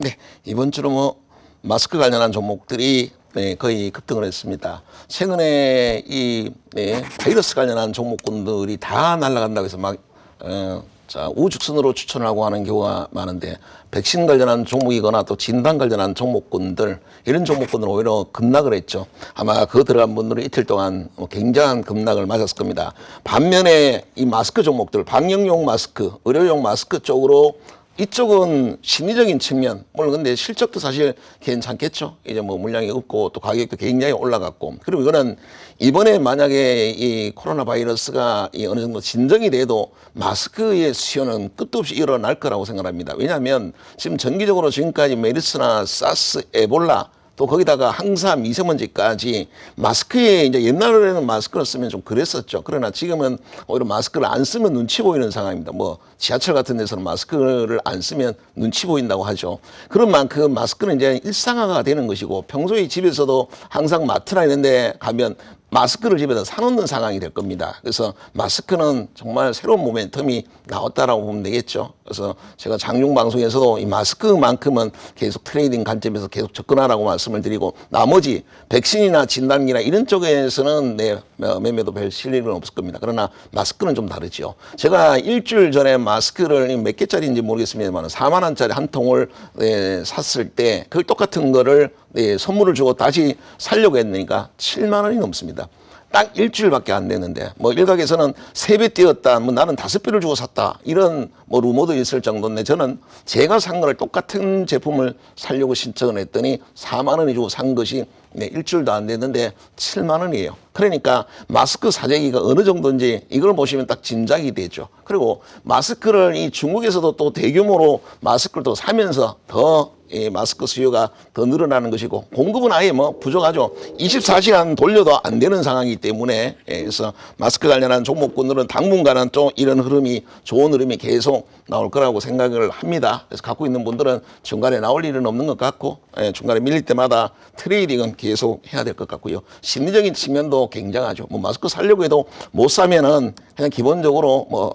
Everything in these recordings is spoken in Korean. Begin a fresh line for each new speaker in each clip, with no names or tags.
네, 이번 주로 마스크 관련한 종목들이 거의 급등을 했습니다. 최근에 이 바이러스 관련한 종목군들이 다 날아간다고 해서 우죽순으로 추천하고 하는 경우가 많은데, 백신 관련한 종목이거나 또 진단 관련한 종목군들, 이런 종목군들은 오히려 급락을 했죠. 아마 그거 들어간 분들은 이틀 동안 굉장한 급락을 맞았을 겁니다. 반면에 이 마스크 종목들, 방역용 마스크, 의료용 마스크 쪽으로, 이쪽은 심리적인 측면, 물론 근데 실적도 사실 괜찮겠죠. 이제 물량이 없고 또 가격도 굉장히 올라갔고, 그리고 이거는 이번에 만약에 이 코로나 바이러스가 어느 정도 진정이 돼도 마스크의 수요는 끝도 없이 일어날 거라고 생각합니다. 왜냐하면 지금 전기적으로 지금까지 메르스나 사스, 에볼라, 또 거기다가 항상 미세먼지까지 마스크에, 이제 옛날에는 마스크를 쓰면 좀 그랬었죠. 그러나 지금은 오히려 마스크를 안 쓰면 눈치 보이는 상황입니다. 지하철 같은 데서는 마스크를 안 쓰면 눈치 보인다고 하죠. 그런 만큼 마스크는 이제 일상화가 되는 것이고, 평소에 집에서도 항상 마트나 이런 데 가면 마스크를 집에서 사놓는 상황이 될 겁니다. 그래서 마스크는 정말 새로운 모멘텀이 나왔다라고 보면 되겠죠. 그래서 제가 장중 방송에서도 이 마스크만큼은 계속 트레이딩 관점에서 계속 접근하라고 말씀을 드리고, 나머지 백신이나 진단기나 이런 쪽에서는 매매도 별 실익은 없을 겁니다. 그러나 마스크는 좀 다르죠. 제가 일주일 전에 마스크를 몇 개짜리인지 모르겠습니다만 4만 원짜리 한 통을 샀을 때, 그 똑같은 거를 선물을 주고 다시 살려고 했으니까 7만 원이 넘습니다. 딱 일주일밖에 안 됐는데, 일각에서는 3배 뛰었다, 나는 5배를 주고 샀다, 이런 루머도 있을 정도인데, 저는 제가 산 거를 똑같은 제품을 사려고 신청을 했더니 4만 원이 주고 산 것이 일주일도 안 됐는데 7만 원이에요. 그러니까 마스크 사재기가 어느 정도인지 이걸 보시면 딱 짐작이 되죠. 그리고 마스크를 이 중국에서도 또 대규모로 마스크를 또 사면서 더 마스크 수요가 더 늘어나는 것이고, 공급은 아예 부족하죠. 24시간 돌려도 안 되는 상황이기 때문에, 그래서 마스크 관련한 종목군들은 당분간은 좀 이런 흐름이, 좋은 흐름이 계속 나올 거라고 생각을 합니다. 그래서 갖고 있는 분들은 중간에 나올 일은 없는 것 같고, 중간에 밀릴 때마다 트레이딩은 계속 해야 될 것 같고요. 심리적인 측면도 굉장하죠. 마스크 사려고 해도 못 사면은 그냥 기본적으로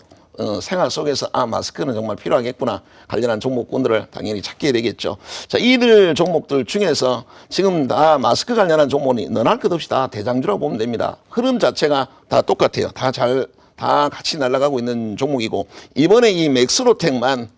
생활 속에서 마스크는 정말 필요하겠구나, 관련한 종목군들을 당연히 찾게 되겠죠. 자, 이들 종목들 중에서 지금 다 마스크 관련한 종목이 너나 할 것 없이 다 대장주라고 보면 됩니다. 흐름 자체가 다 똑같아요. 다 같이 날아가고 있는 종목이고, 이번에 이 맥스로텍만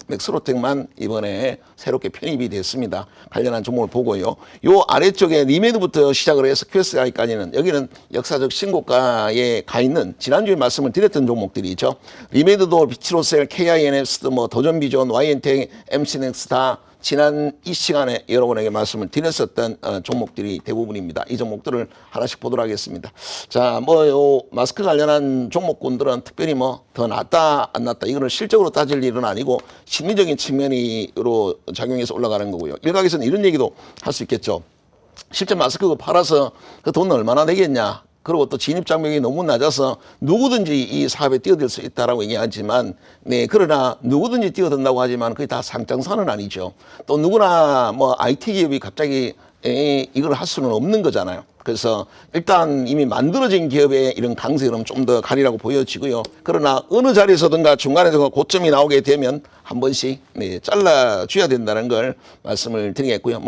이번에 새롭게 편입이 됐습니다. 관련한 종목을 보고요. 요 아래쪽에 리메드부터 시작을 해서 QSI까지는, 여기는 역사적 신고가에 가 있는, 지난주에 말씀을 드렸던 종목들이죠. 리메드도, 비치로셀, KINS, 도전비전, YN텍, MC넥스 다 지난 이 시간에 여러분에게 말씀을 드렸었던 종목들이 대부분입니다. 이 종목들을 하나씩 보도록 하겠습니다. 자, 요 마스크 관련한 종목군들은 특별히 더 낫다 안 낫다, 이거를 실적으로 따질 일은 아니고 심리적인 측면으로 작용해서 올라가는 거고요. 일각에서는 이런 얘기도 할 수 있겠죠. 실제 마스크 팔아서 그 돈 얼마나 되겠냐, 그리고 또 진입장벽이 너무 낮아서 누구든지 이 사업에 뛰어들 수 있다라고 얘기하지만, 그러나 누구든지 뛰어든다고 하지만 그게 다 상장사는 아니죠. 또 누구나 IT 기업이 갑자기 이걸 할 수는 없는 거잖아요. 그래서 일단 이미 만들어진 기업의 이런 강세는 좀 더 가리라고 보여지고요. 그러나 어느 자리에서든가 중간에서 고점이 나오게 되면 한 번씩 잘라줘야 된다는 걸 말씀을 드리겠고요.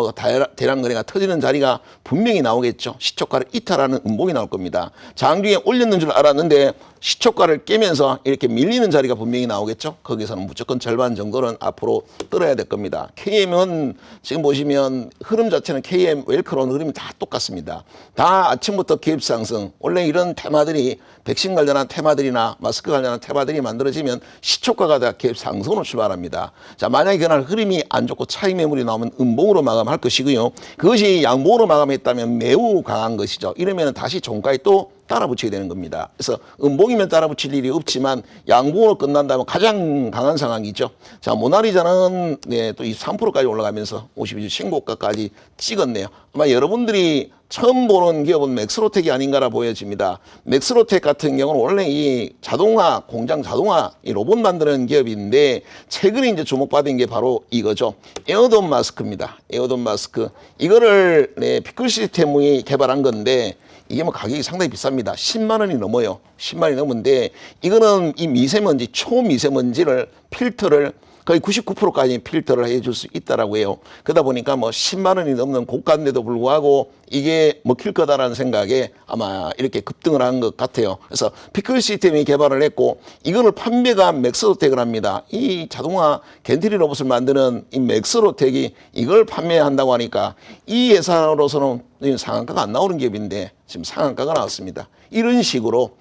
대량 거래가 터지는 자리가 분명히 나오겠죠. 시초가를 이탈하는 음봉이 나올 겁니다. 장중에 올렸는 줄 알았는데 시초가를 깨면서 이렇게 밀리는 자리가 분명히 나오겠죠. 거기서는 무조건 절반 정도는 앞으로 떨어야 될 겁니다. KM은 지금 보시면 흐름 자체는 KM, 웰크론 흐름이 다 똑같습니다. 다 아침부터 기업 상승. 원래 이런 테마들이, 백신 관련한 테마들이나 마스크 관련한 테마들이 만들어지면 시초가가 다 기업 상승으로 출발합니다. 자, 만약에 그날 흐름이 안 좋고 차익 매물이 나오면 음봉으로 마감할 것이고요. 그것이 양봉으로 마감했다면 매우 강한 것이죠. 이러면 다시 종가에 또 따라 붙이게 되는 겁니다. 그래서 음봉이면 따라 붙일 일이 없지만 양봉으로 끝난다면 가장 강한 상황이죠. 자, 모나리자는 또 23%까지 올라가면서 52주 신고가까지 찍었네요. 아마 여러분들이 처음 보는 기업은 맥스로텍이 아닌가라 보여집니다. 맥스로텍 같은 경우는 원래 이 자동화, 공장 자동화, 이 로봇 만드는 기업인데, 최근에 이제 주목받은 게 바로 이거죠. 에어돔 마스크입니다. 에어돔 마스크. 이거를 피클 시스템이 개발한 건데, 이게 가격이 상당히 비쌉니다. 10만 원이 넘어요. 10만 원이 넘는데, 이거는 이 미세먼지, 초미세먼지를 필터를 거의 99%까지 필터를 해줄 수 있다라고 해요. 그러다 보니까 뭐 10만 원이 넘는 고가인데도 불구하고 이게 먹힐 거다라는 생각에 아마 이렇게 급등을 한 것 같아요. 그래서 피클 시스템이 개발을 했고 이거를 판매가 맥스로텍을 합니다. 이 자동화 겐트리 로봇을 만드는 이 맥스로텍이 이걸 판매한다고 하니까 이 회사로서는 상한가가 안 나오는 기업인데 지금 상한가가 나왔습니다. 이런 식으로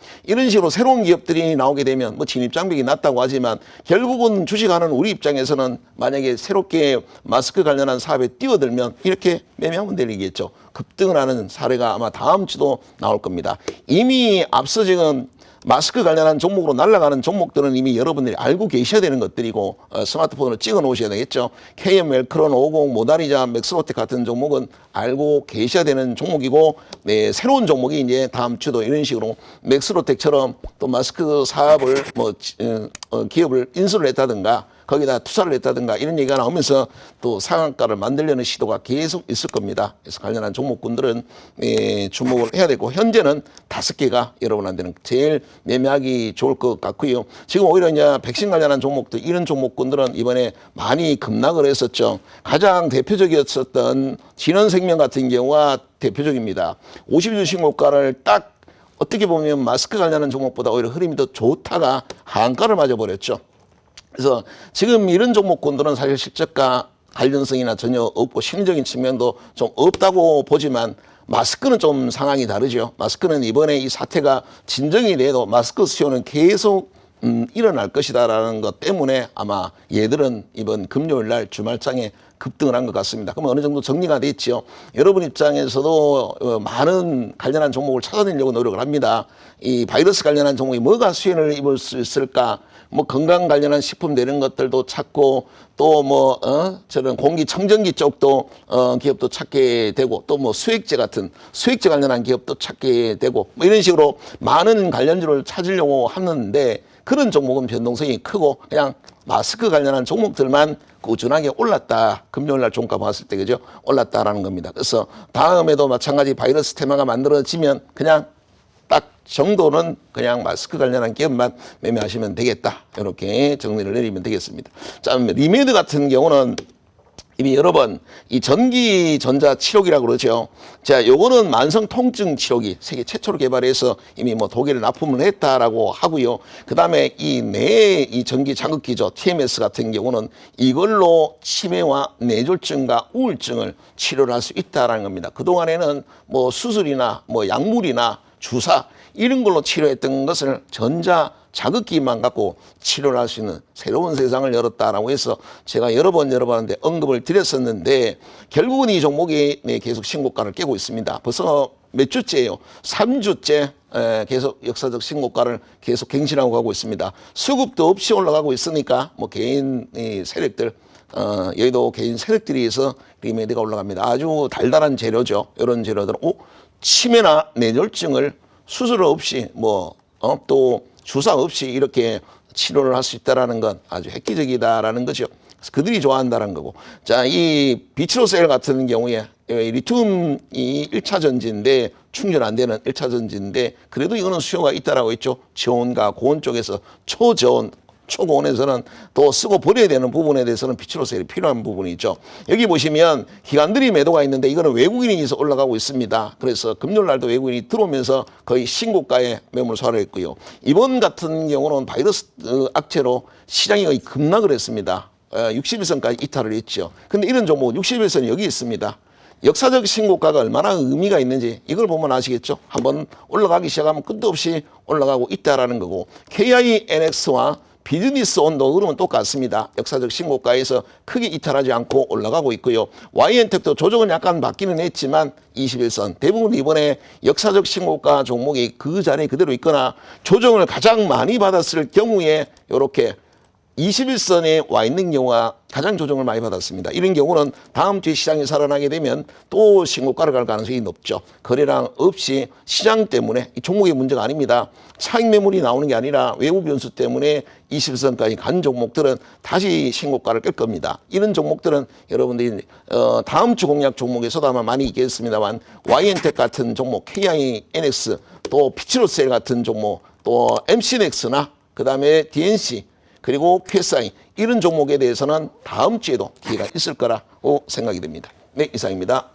새로운 기업들이 나오게 되면 뭐 진입장벽이 낮다고 하지만 결국은 주식하는 우리 입장에서는 만약에 새롭게 마스크 관련한 사업에 뛰어들면 이렇게 매매하면 되겠죠. 급등을 하는 사례가 아마 다음 주도 나올 겁니다. 이미 앞서 지금 마스크 관련한 종목으로 날아가는 종목들은 이미 여러분들이 알고 계셔야 되는 것들이고 스마트폰으로 찍어 놓으셔야 되겠죠. KM 웰크론 50 모나리자 맥스로텍 같은 종목은 알고 계셔야 되는 종목이고 네, 새로운 종목이 이제 다음 주도 이런 식으로 맥스로텍처럼 또 마스크 사업을 뭐 기업을 인수를 했다든가 거기다 투자를 했다든가 이런 얘기가 나오면서 또 상한가를 만들려는 시도가 계속 있을 겁니다. 그래서 관련한 종목군들은 주목을 해야 되고 현재는 5개가 여러분한테는 제일 매매하기 좋을 것 같고요. 지금 오히려 이제 백신 관련한 종목들 이런 종목군들은 이번에 많이 급락을 했었죠. 가장 대표적이었었던 진원생명 같은 경우가 대표적입니다. 50일 신고가를 딱 어떻게 보면 마스크 관련한 종목보다 오히려 흐름이 더 좋다가 하한가를 맞아버렸죠. 그래서 지금 이런 종목군들은 사실 실적과 관련성이나 전혀 없고 심리적인 측면도 좀 없다고 보지만 마스크는 좀 상황이 다르죠. 마스크는 이번에 이 사태가 진정이 돼도 마스크 수요는 계속 일어날 것이다라는 것 때문에 아마 얘들은 이번 금요일 날 주말장에 급등을 한 것 같습니다. 그럼 어느 정도 정리가 됐죠. 여러분 입장에서도 많은 관련한 종목을 찾아내려고 노력을 합니다. 이 바이러스 관련한 종목이 뭐가 수혜를 입을 수 있을까? 뭐 건강 관련한 식품 되는 것들도 찾고 또 뭐 저런 공기청정기 쪽도 기업도 찾게 되고 또 뭐 수액제 관련한 기업도 찾게 되고 뭐 이런 식으로 많은 관련주를 찾으려고 하는데 그런 종목은 변동성이 크고 그냥 마스크 관련한 종목들만 꾸준하게 올랐다. 금요일 날 종가 봤을 때 그죠? 올랐다라는 겁니다. 그래서 다음에도 마찬가지 바이러스 테마가 만들어지면 그냥 딱 정도는 그냥 마스크 관련한 기업만 매매하시면 되겠다. 이렇게 정리를 내리면 되겠습니다. 자, 리메드 같은 경우는 이미 여러 번 이 전기 전자 치료기라고 그러죠. 자, 요거는 만성 통증 치료기 세계 최초로 개발해서 이미 뭐 독일에 납품을 했다라고 하고요. 그다음에 이 뇌 이 전기 자극기죠. TMS 같은 경우는 이걸로 치매와 뇌졸중과 우울증을 치료를 할 수 있다라는 겁니다. 그동안에는 뭐 수술이나 뭐 약물이나 주사 이런 걸로 치료했던 것을 전자 자극기만 갖고 치료를 할 수 있는 새로운 세상을 열었다라고 해서 제가 여러 번한테 언급을 드렸었는데 결국은 이 종목이 계속 신고가를 깨고 있습니다. 벌써 몇 주째예요. 3주째 계속 역사적 신고가를 계속 갱신하고 가고 있습니다. 수급도 없이 올라가고 있으니까 뭐 개인 세력들 여의도 개인 세력들이 해서 리메디가 올라갑니다. 아주 달달한 재료죠. 이런 재료들은 치매나 뇌졸중을 수술 없이 또 주사 없이 이렇게 치료를 할 수 있다는 건 아주 획기적이다라는 거죠. 그래서 그들이 좋아한다는 거고. 자, 이 비치로셀 같은 경우에 리튬이 1차 전지인데 충전 안 되는 1차 전지인데 그래도 이거는 수요가 있다라고 했죠. 저온과 고온 쪽에서 초저온 초고온에서는 또 쓰고 버려야 되는 부분에 대해서는 비치로셀이 필요한 부분이죠. 여기 보시면 기관들이 매도가 있는데 이거는 외국인이 있어 올라가고 있습니다. 그래서 금요일 날도 외국인이 들어오면서 거의 신고가에 매물 소화했고요. 이번 같은 경우는 바이러스 악재로 시장이 거의 급락을 했습니다. 61선까지 이탈을 했죠. 근데 이런 종목 61선이 여기 있습니다. 역사적 신고가가 얼마나 의미가 있는지 이걸 보면 아시겠죠. 한번 올라가기 시작하면 끝도 없이 올라가고 있다라는 거고 KINX와 비즈니스 온도 흐름은 똑같습니다. 역사적 신고가에서 크게 이탈하지 않고 올라가고 있고요. YN텍도 조정은 약간 바뀌는 했지만 21선 대부분 이번에 역사적 신고가 종목이 그 자리에 그대로 있거나 조정을 가장 많이 받았을 경우에 이렇게 21선에 와 있는 경우가 가장 조정을 많이 받았습니다. 이런 경우는 다음 주에 시장이 살아나게 되면 또 신고가를 갈 가능성이 높죠. 거래량 없이 시장 때문에 이 종목의 문제가 아닙니다. 차익 매물이 나오는 게 아니라 외부 변수 때문에 21선까지 간 종목들은 다시 신고가를 깰 겁니다. 이런 종목들은 여러분들이 다음 주 공략 종목에서도 아마 많이 있겠습니다만 YN텍 같은 종목, KINX, 또 피치로셀 같은 종목, 또 MC넥스나 그다음에 DNC 그리고 QSI 이런 종목에 대해서는 다음 주에도 기회가 있을 거라고 생각이 됩니다. 네, 이상입니다.